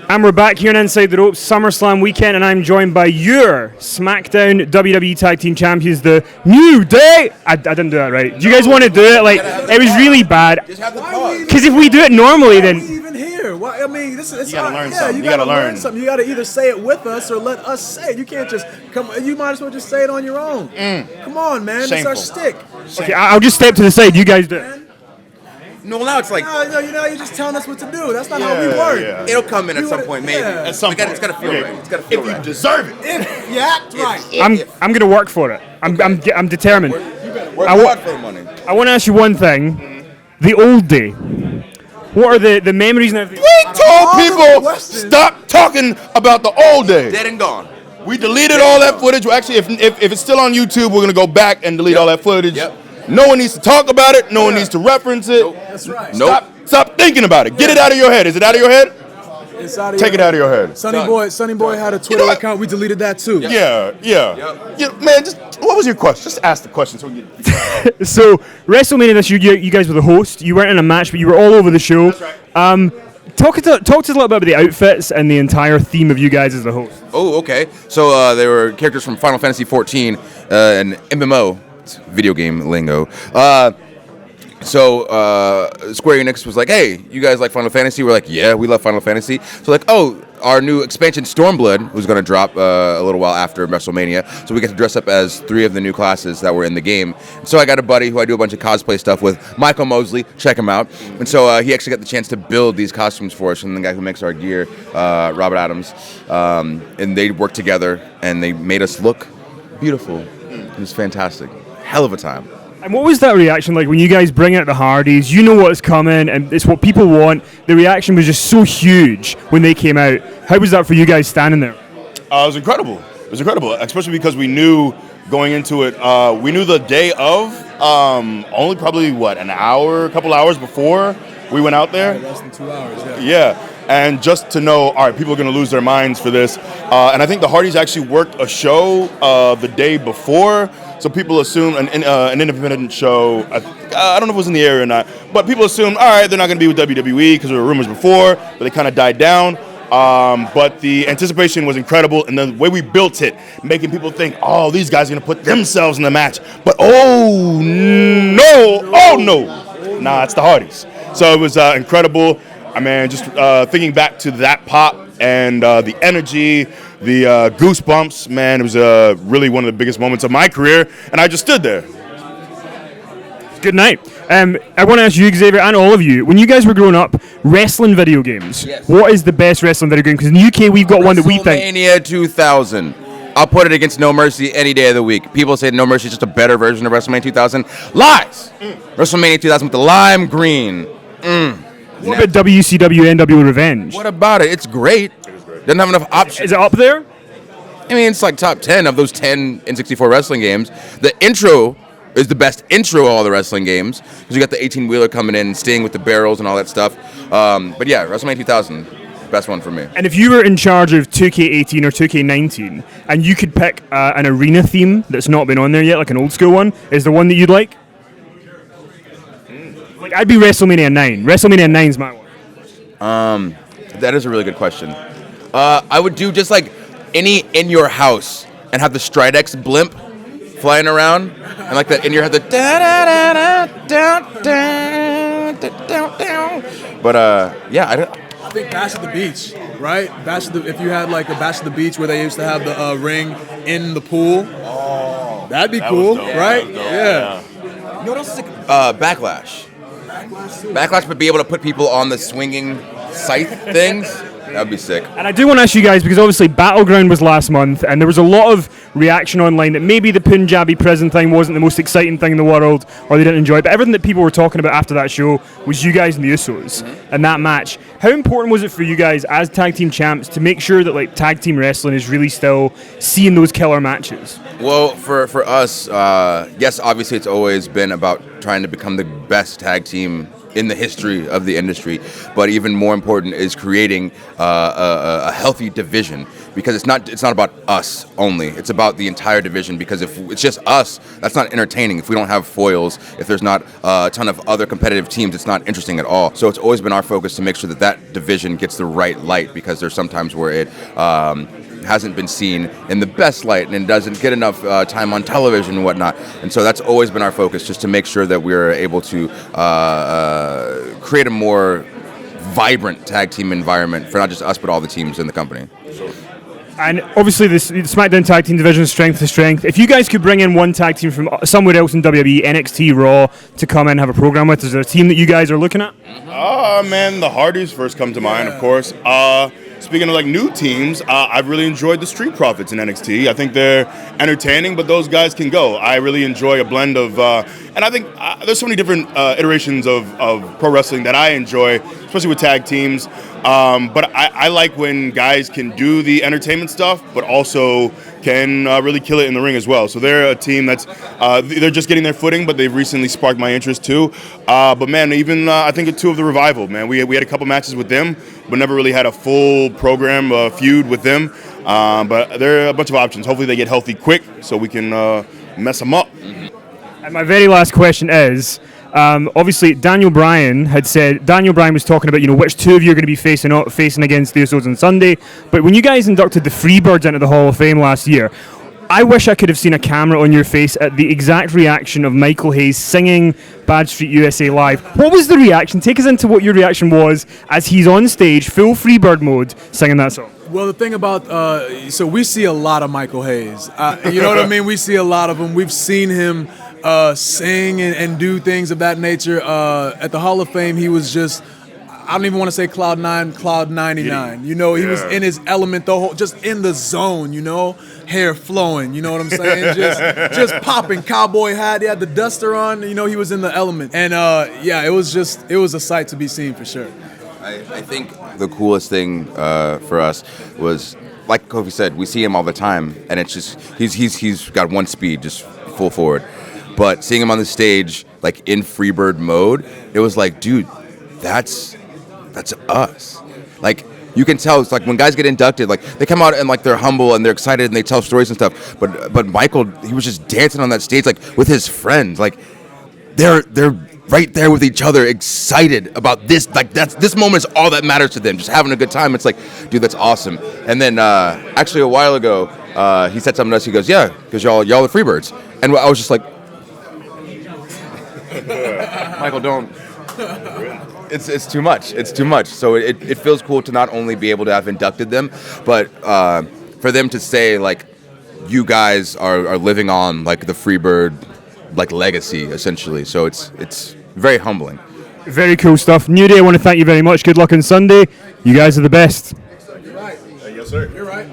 And we're back here on Inside the Ropes SummerSlam weekend, and I'm joined by your SmackDown WWE Tag Team Champions, the New Day. I didn't do that right. Do you guys want to do it? Like, it was really bad. Because if we do it normally, then... even here? Well, I mean, this is... You gotta learn something. You gotta learn something. You gotta either say it with us or let us say it. You can't just come... You might as well just say it on your own. Come on, man. Shameful. It's our stick. Okay, I'll just step to the side. You guys do it. No, now it's like... No, you're just telling us what to do. That's not how we work. Yeah. It'll come in at some point, maybe. Yeah. At some point. It's gotta feel right. It's gotta feel If right. you deserve it. If you act right. I'm going to work for it. I'm determined. Work I hard for the money. I want to ask you one thing. The old day. What are the memories and everything? We told All the people questions. stop talking about the old days. Dead and gone. We deleted all that footage. Well, actually, if it's still on YouTube, we're gonna go back and delete all that footage. Yep. No one needs to talk about it. No one needs to reference it. That's right. Stop thinking about it. Get it out of your head. Is it out of your head? It's out of Take it out of your head. Sonny Boy had a Twitter what? account. We deleted that too. Yeah. Man, what was your question? Just ask the question so we get. So, WrestleMania this year, you guys were the host. You weren't in a match, but you were all over the show. That's right. Talk to us a little bit about the outfits and the entire theme of you guys as the host. Oh, okay. So there were characters from Final Fantasy 14 and MMO. It's video game lingo. So Square Enix was like, hey, you guys like Final Fantasy? We're like, yeah, we love Final Fantasy. So like, oh, our new expansion Stormblood was going to drop a little while after WrestleMania. So we get to dress up as 3 of the new classes that were in the game. So I got a buddy who I do a bunch of cosplay stuff with, Michael Mosley. Check him out. And so he actually got the chance to build these costumes for us from the guy who makes our gear, Robert Adams. And they worked together and they made us look beautiful. It was fantastic. Hell of a time. And what was that reaction like when you guys bring out the Hardyz? You know what's coming, and it's what people want. The reaction was just so huge when they came out. How was that for you guys standing there? It was incredible. It was incredible, especially because we knew going into it, we knew the day of, only probably, a couple hours before we went out there. Less than 2 hours, Yeah, and just to know, all right, people are going to lose their minds for this. And I think the Hardys actually worked a show the day before, so people assume an independent show. I don't know if it was in the area or not, but people assumed, all right, they're not going to be with WWE because there were rumors before, but they kind of died down. But the anticipation was incredible, and the way we built it, making people think, oh, these guys are going to put themselves in the match. But oh no, nah, it's the Hardys. So it was incredible. I mean, just thinking back to that pop and the energy, the goosebumps, man, it was really one of the biggest moments of my career, and I just stood there. Good night. I want to ask you, Xavier, and all of you, when you guys were growing up, wrestling video games, Yes. what is the best wrestling video game? Because in the UK, we've got one that we think... WrestleMania 2000. I'll put it against No Mercy any day of the week. People say No Mercy is just a better version of WrestleMania 2000. Lies! WrestleMania 2000 with the lime green. What about WCW NWO Revenge? What about it? It's great. Doesn't have enough options. Is it up there? I mean, it's like top 10 of those 10 N64 wrestling games. The intro is the best intro of all the wrestling games because you got the 18-wheeler coming in, Sting with the barrels and all that stuff. But yeah, WrestleMania 2000, best one for me. And if you were in charge of 2K18 or 2K19 and you could pick an arena theme that's not been on there yet, like an old school one, is there one that you'd like? Like, I'd be WrestleMania 9. WrestleMania 9's my one. That is a really good question. I would do just like any in your house and have the Stridex blimp flying around and like that in your head the da da da da da da da. But yeah, I think Bash at the Beach, right? If you had like a Bash at the Beach where they used to have the ring in the pool, that'd be cool, dope. right? That was dope. Yeah. You know what else is like? Backlash. Backlash, but be able to put people on the swinging scythe things. That'd be sick. And I do want to ask you guys, because obviously Battleground was last month, and there was a lot of reaction online that maybe the Punjabi prison thing wasn't the most exciting thing in the world, or they didn't enjoy it, but everything that people were talking about after that show was you guys and the Usos, and that match. How important was it for you guys as tag team champs to make sure that like tag team wrestling is really still seeing those killer matches? Well, for us, yes, obviously it's always been about trying to become the best tag team in the history of the industry. But even more important is creating a healthy division, because it's not about us only. It's about the entire division, because if it's just us, that's not entertaining. If we don't have foils, if there's not a ton of other competitive teams, it's not interesting at all. So it's always been our focus to make sure that that division gets the right light, because there's sometimes where it hasn't been seen in the best light and doesn't get enough time on television and whatnot. And so that's always been our focus, just to make sure that we're able to create a more vibrant tag team environment for not just us, but all the teams in the company. And obviously, the SmackDown Tag Team division is strength to strength. If you guys could bring in one tag team from somewhere else in WWE, NXT, Raw, to come in and have a program with, is there a team that you guys are looking at? Man, the Hardyz first come to mind, of course. Speaking of like new teams, I've really enjoyed the Street Profits in NXT. I think they're entertaining, but those guys can go. I really enjoy a blend of, and I think there's so many different iterations of pro wrestling that I enjoy, especially with tag teams. But I like when guys can do the entertainment stuff, but also can really kill it in the ring as well. So they're a team that's they're just getting their footing, but they've recently sparked my interest too. But man, even I think two of the Revival, man, we had a couple matches with them, but never really had a full program feud with them. But there are a bunch of options. Hopefully they get healthy quick so we can mess them up. And my very last question is, obviously Daniel Bryan was talking about, which two of you are going to be facing against the Usos on Sunday. But when you guys inducted the Freebirds into the Hall of Fame last year, I wish I could have seen a camera on your face at the exact reaction of Michael Hayes singing Bad Street USA Live. What was the reaction? Take us into what your reaction was as he's on stage, full Freebird mode, singing that song. Well, the thing about, so we see a lot of Michael Hayes. You know what I mean? We see a lot of him. We've seen him sing and do things of that nature. At the Hall of Fame, he was just, I don't even want to say Cloud 9, Cloud 99. He was in his element, just in the zone, hair flowing, you know what I'm saying? just popping, cowboy hat, he had the duster on, he was in the element. And it was a sight to be seen for sure. I think the coolest thing for us was, like Kofi said, we see him all the time, and it's just, he's got one speed, just full forward. But seeing him on the stage, like in Freebird mode, it was like, dude, that's us. Like, you can tell, it's like when guys get inducted, like they come out and like they're humble and they're excited and they tell stories and stuff. But Michael, he was just dancing on that stage like with his friends. Like they're right there with each other, excited about this. Like this moment is all that matters to them. Just having a good time. It's like, dude, that's awesome. And then actually a while ago, he said something to us. He goes, yeah, because y'all are Freebirds. And I was just like, Michael, don't. It's too much. It's too much. So it feels cool to not only be able to have inducted them, but for them to say, like, you guys are living on, like, the Freebird, like, legacy, essentially. So it's very humbling. Very cool stuff. New Day, I want to thank you very much. Good luck on Sunday. You guys are the best. You're right. Yes, sir. You're right.